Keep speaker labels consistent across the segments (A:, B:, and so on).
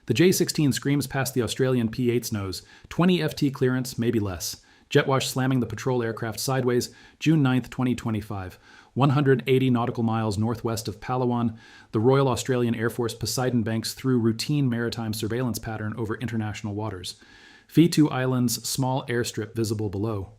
A: The J-16 screams past the Australian P-8's nose, 20 FT clearance, maybe less. Jetwash slamming the patrol aircraft sideways, June 9, 2025. 180 nautical miles northwest of Palawan, the Royal Australian Air Force Poseidon banks through routine maritime surveillance pattern over international waters. Fitu Island's small airstrip visible below.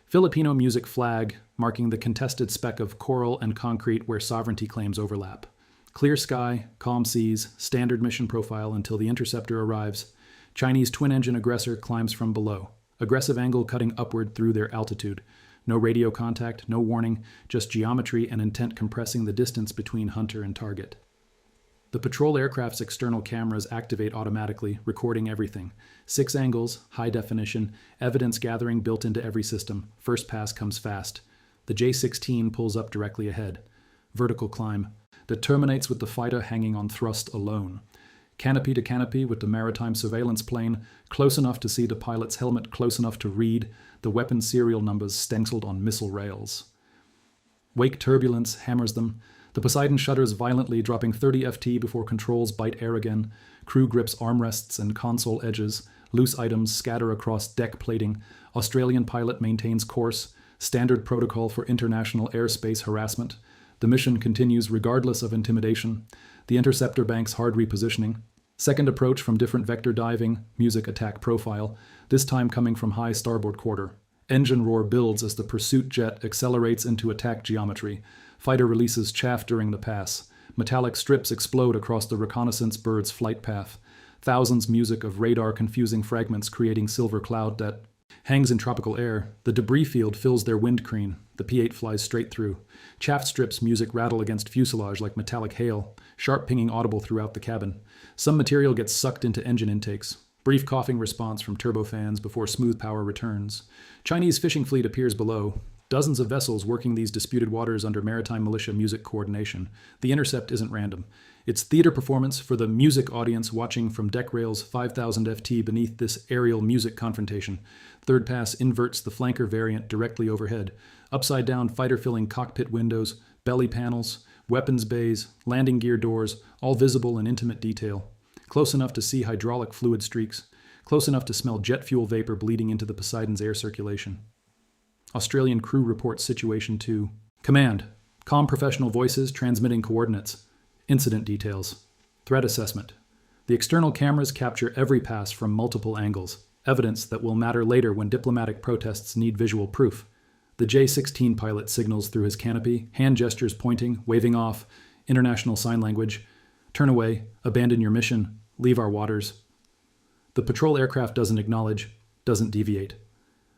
A: Filipino music flag marking the contested speck of coral and concrete where sovereignty claims overlap. Clear sky, calm seas, standard mission profile until the interceptor arrives. Chinese twin-engine aggressor climbs from below. Aggressive angle cutting upward through their altitude. No radio contact, no warning, just geometry and intent compressing the distance between hunter and target. The patrol aircraft's external cameras activate automatically, recording everything. 6 angles, high definition, evidence gathering built into every system. First pass comes fast. The J-16 pulls up directly ahead. Vertical climb that terminates with the fighter hanging on thrust alone. Canopy to canopy with the maritime surveillance plane, close enough to see the pilot's helmet, close enough to read the weapon serial numbers stenciled on missile rails. Wake turbulence hammers them. The Poseidon shudders violently, dropping 30 FT before controls bite air again. Crew grips armrests and console edges. Loose items scatter across deck plating. Australian pilot maintains course. Standard protocol for international airspace harassment. The mission continues regardless of intimidation. The interceptor banks hard repositioning. Second approach from different vector diving, music attack profile, this time coming from high starboard quarter. Engine roar builds as the pursuit jet accelerates into attack geometry. Fighter releases chaff during the pass. Metallic strips explode across the reconnaissance bird's flight path. Thousands music of radar confusing fragments creating silver cloud that hangs in tropical air. The debris field fills their wind screen. The P-8 flies straight through. Chaff strips music rattle against fuselage like metallic hail, sharp pinging audible throughout the cabin. Some material gets sucked into engine intakes. Brief coughing response from turbofans before smooth power returns. Chinese fishing fleet appears below. Dozens of vessels working these disputed waters under maritime militia music coordination. The intercept isn't random. It's theater performance for the music audience watching from deck rails 5,000 FT beneath this aerial music confrontation. Third pass inverts the flanker variant directly overhead. Upside down fighter-filling cockpit windows, belly panels, weapons bays, landing gear doors, all visible in intimate detail. Close enough to see hydraulic fluid streaks. Close enough to smell jet fuel vapor bleeding into the Poseidon's air circulation. Australian crew reports situation to Command. Calm professional voices transmitting coordinates. Incident details. Threat assessment. The external cameras capture every pass from multiple angles. Evidence that will matter later when diplomatic protests need visual proof. The J-16 pilot signals through his canopy, hand gestures pointing, waving off, international sign language. Turn away, abandon your mission, leave our waters. The patrol aircraft doesn't acknowledge, doesn't deviate.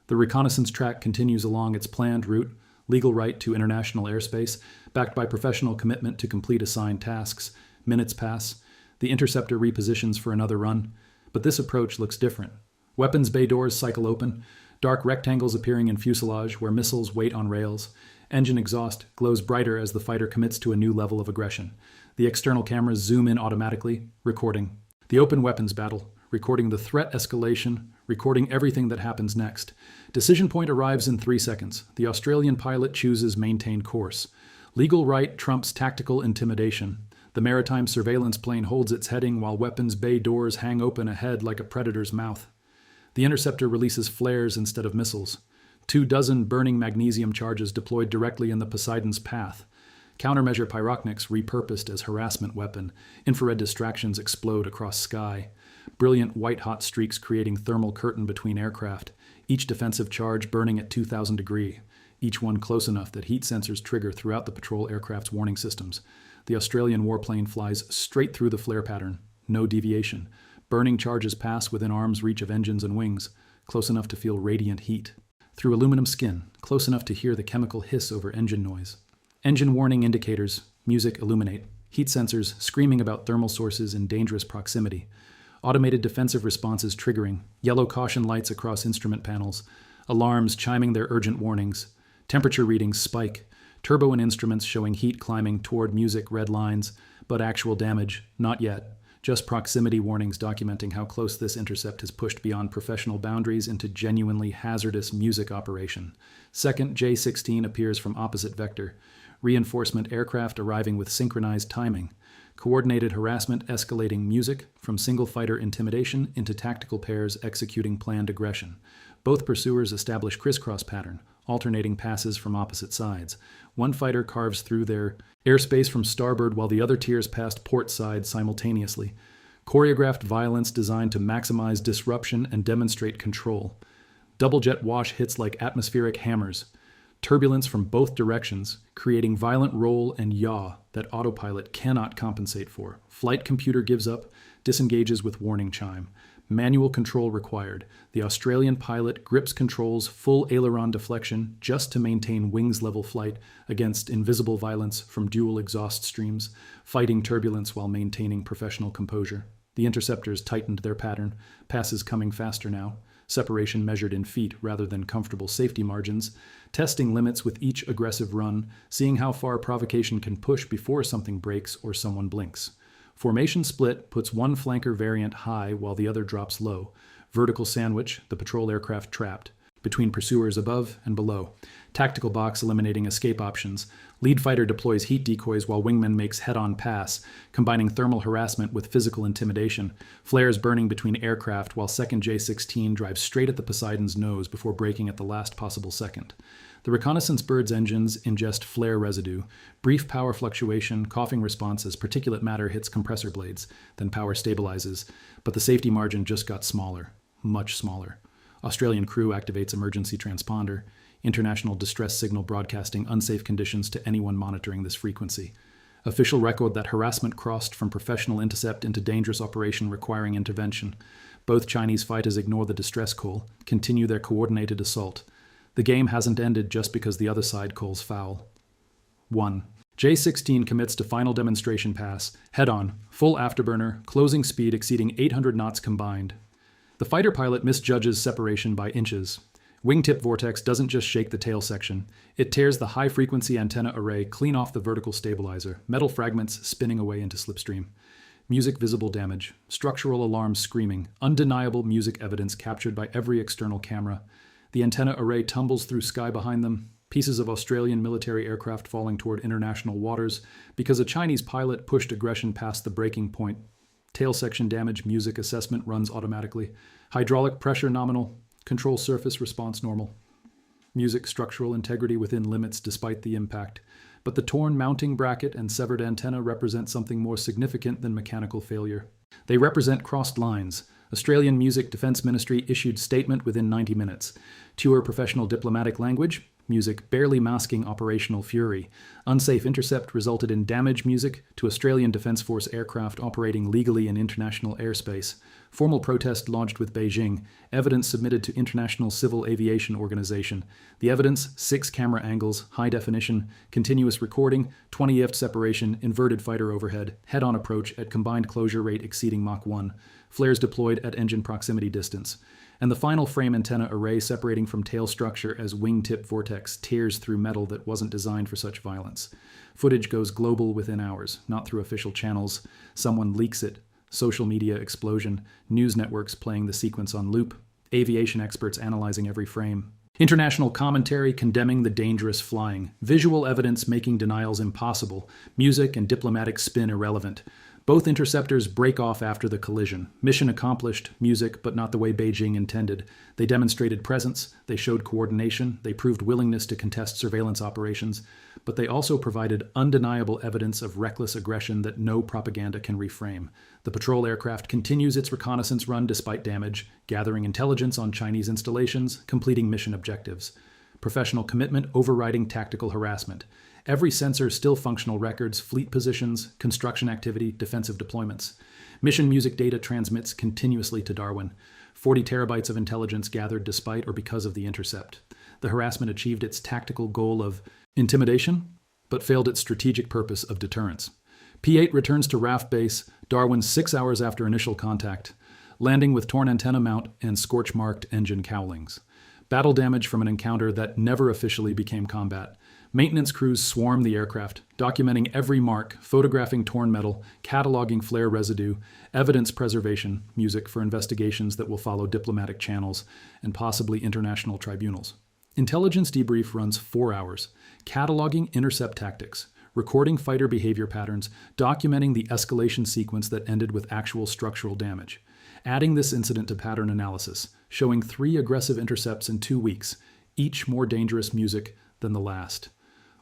A: The reconnaissance track continues along its planned route, legal right to international airspace, backed by professional commitment to complete assigned tasks. Minutes pass. The interceptor repositions for another run. But this approach looks different. Weapons bay doors cycle open, dark rectangles appearing in fuselage where missiles wait on rails. Engine exhaust glows brighter as the fighter commits to a new level of aggression. The external cameras zoom in automatically, recording. The open weapons battle, recording the threat escalation, recording everything that happens next. Decision point arrives in 3 seconds. The Australian pilot chooses maintain course. Legal right trumps tactical intimidation. The maritime surveillance plane holds its heading while weapons bay doors hang open ahead like a predator's mouth. The interceptor releases flares instead of missiles. 24 burning magnesium charges deployed directly in the Poseidon's path. Countermeasure pyrotechnics repurposed as harassment weapon. Infrared distractions explode across sky. Brilliant white-hot streaks creating thermal curtain between aircraft. Each defensive charge burning at 2,000 degrees. Each one close enough that heat sensors trigger throughout the patrol aircraft's warning systems. The Australian warplane flies straight through the flare pattern. No deviation. Burning charges pass within arm's reach of engines and wings, close enough to feel radiant heat. Through aluminum skin, close enough to hear the chemical hiss over engine noise. Engine warning indicators, music illuminate. Heat sensors screaming about thermal sources in dangerous proximity. Automated defensive responses triggering. Yellow caution lights across instrument panels. Alarms chiming their urgent warnings. Temperature readings spike. Turbo and instruments showing heat climbing toward music red lines, but actual damage, not yet. Just proximity warnings documenting how close this intercept has pushed beyond professional boundaries into genuinely hazardous music operation. Second J-16 appears from opposite vector. Reinforcement aircraft arriving with synchronized timing. Coordinated harassment escalating music from single fighter intimidation into tactical pairs executing planned aggression. Both pursuers establish crisscross pattern, alternating passes from opposite sides. One fighter carves through their airspace from starboard while the other tears past port side simultaneously. Choreographed violence designed to maximize disruption and demonstrate control. Double jet wash hits like atmospheric hammers. Turbulence from both directions, creating violent roll and yaw that autopilot cannot compensate for. Flight computer gives up, disengages with warning chime. Manual control required. The Australian pilot grips controls full aileron deflection just to maintain wings level flight against invisible violence from dual exhaust streams, fighting turbulence while maintaining professional composure. The interceptors tightened their pattern, passes coming faster now, separation measured in feet rather than comfortable safety margins, testing limits with each aggressive run, seeing how far provocation can push before something breaks or someone blinks. Formation split puts one flanker variant high while the other drops low. Vertical sandwich, the patrol aircraft trapped. Between pursuers above and below. Tactical box eliminating escape options. Lead fighter deploys heat decoys while wingman makes head-on pass, combining thermal harassment with physical intimidation. Flares burning between aircraft while second J-16 drives straight at the Poseidon's nose before braking at the last possible second. The reconnaissance bird's engines ingest flare residue. Brief power fluctuation, coughing response as particulate matter hits compressor blades, then power stabilizes. But the safety margin just got smaller, much smaller. Australian crew activates emergency transponder. International distress signal broadcasting unsafe conditions to anyone monitoring this frequency. Official record that harassment crossed from professional intercept into dangerous operation requiring intervention. Both Chinese fighters ignore the distress call, continue their coordinated assault. The game hasn't ended just because the other side calls foul. 1. J-16 commits to final demonstration pass, head-on, full afterburner, closing speed exceeding 800 knots combined. The fighter pilot misjudges separation by inches. Wingtip vortex doesn't just shake the tail section. It tears the high-frequency antenna array clean off the vertical stabilizer, metal fragments spinning away into slipstream. Music visible damage, structural alarms screaming, undeniable music evidence captured by every external camera. The antenna array tumbles through sky behind them, pieces of Australian military aircraft falling toward international waters because a Chinese pilot pushed aggression past the breaking point. Tail section damage music assessment runs automatically. Hydraulic pressure nominal. Control surface response normal. Music structural integrity within limits despite the impact. But the torn mounting bracket and severed antenna represent something more significant than mechanical failure. They represent crossed lines. Australian Music Defence Ministry issued statement within 90 minutes. Pure professional diplomatic language. Music barely masking operational fury. Unsafe intercept resulted in damage music to Australian Defence Force aircraft operating legally in international airspace. Formal protest lodged with Beijing. Evidence submitted to International Civil Aviation Organization. The evidence, 6 camera angles, high definition, continuous recording, 20 EFT separation, inverted fighter overhead, head-on approach at combined closure rate exceeding Mach 1. Flares deployed at engine proximity distance. And the final frame antenna array separating from tail structure as wingtip vortex tears through metal that wasn't designed for such violence. Footage goes global within hours, not through official channels. Someone leaks it. Social media explosion. News networks playing the sequence on loop. Aviation experts analyzing every frame. International commentary condemning the dangerous flying. Visual evidence making denials impossible. Music and diplomatic spin irrelevant. Both interceptors break off after the collision. Mission accomplished, music, but not the way Beijing intended. They demonstrated presence, they showed coordination, they proved willingness to contest surveillance operations, but they also provided undeniable evidence of reckless aggression that no propaganda can reframe. The patrol aircraft continues its reconnaissance run despite damage, gathering intelligence on Chinese installations, completing mission objectives. Professional commitment overriding tactical harassment. Every sensor still functional records, fleet positions, construction activity, defensive deployments. Mission music data transmits continuously to Darwin. 40 terabytes of intelligence gathered despite or because of the intercept. The harassment achieved its tactical goal of intimidation, but failed its strategic purpose of deterrence. P-8 returns to RAF base, Darwin 6 hours after initial contact, landing with torn antenna mount and scorch-marked engine cowlings. Battle damage from an encounter that never officially became combat. Maintenance crews swarm the aircraft, documenting every mark, photographing torn metal, cataloging flare residue, evidence preservation, music for investigations that will follow diplomatic channels, and possibly international tribunals. Intelligence debrief runs 4 hours, cataloging intercept tactics, recording fighter behavior patterns, documenting the escalation sequence that ended with actual structural damage. Adding this incident to pattern analysis, showing 3 aggressive intercepts in 2 weeks, each more dangerous music than the last.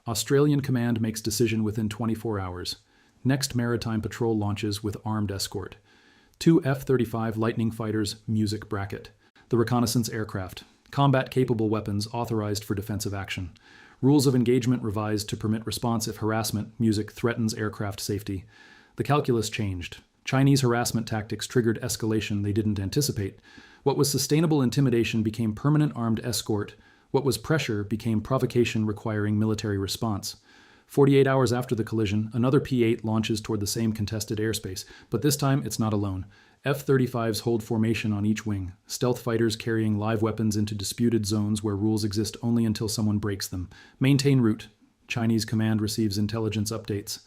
A: Australian command makes decision within 24 hours. Next maritime patrol launches with armed escort. 2 F-35 Lightning fighters, music bracket. The reconnaissance aircraft. Combat-capable weapons authorized for defensive action. Rules of engagement revised to permit response if harassment, music threatens aircraft safety. The calculus changed. Chinese harassment tactics triggered escalation they didn't anticipate. What was sustainable intimidation became permanent armed escort. What was pressure became provocation requiring military response. 48 hours after the collision, another P-8 launches toward the same contested airspace, but this time it's not alone. F-35s hold formation on each wing, stealth fighters carrying live weapons into disputed zones where rules exist only until someone breaks them. Maintain route. Chinese command receives intelligence updates.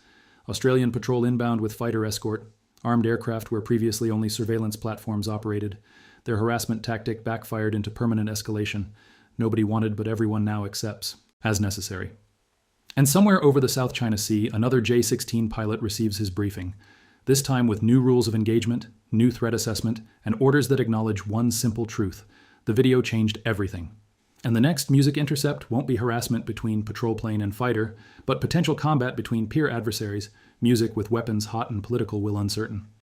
A: Australian patrol inbound with fighter escort. Armed aircraft where previously only surveillance platforms operated. Their harassment tactic backfired into permanent escalation. Nobody wanted, but everyone now accepts, as necessary. And somewhere over the South China Sea, another J-16 pilot receives his briefing, this time with new rules of engagement, new threat assessment, and orders that acknowledge one simple truth. The video changed everything. And the next music intercept won't be harassment between patrol plane and fighter, but potential combat between peer adversaries, music with weapons hot and political will uncertain.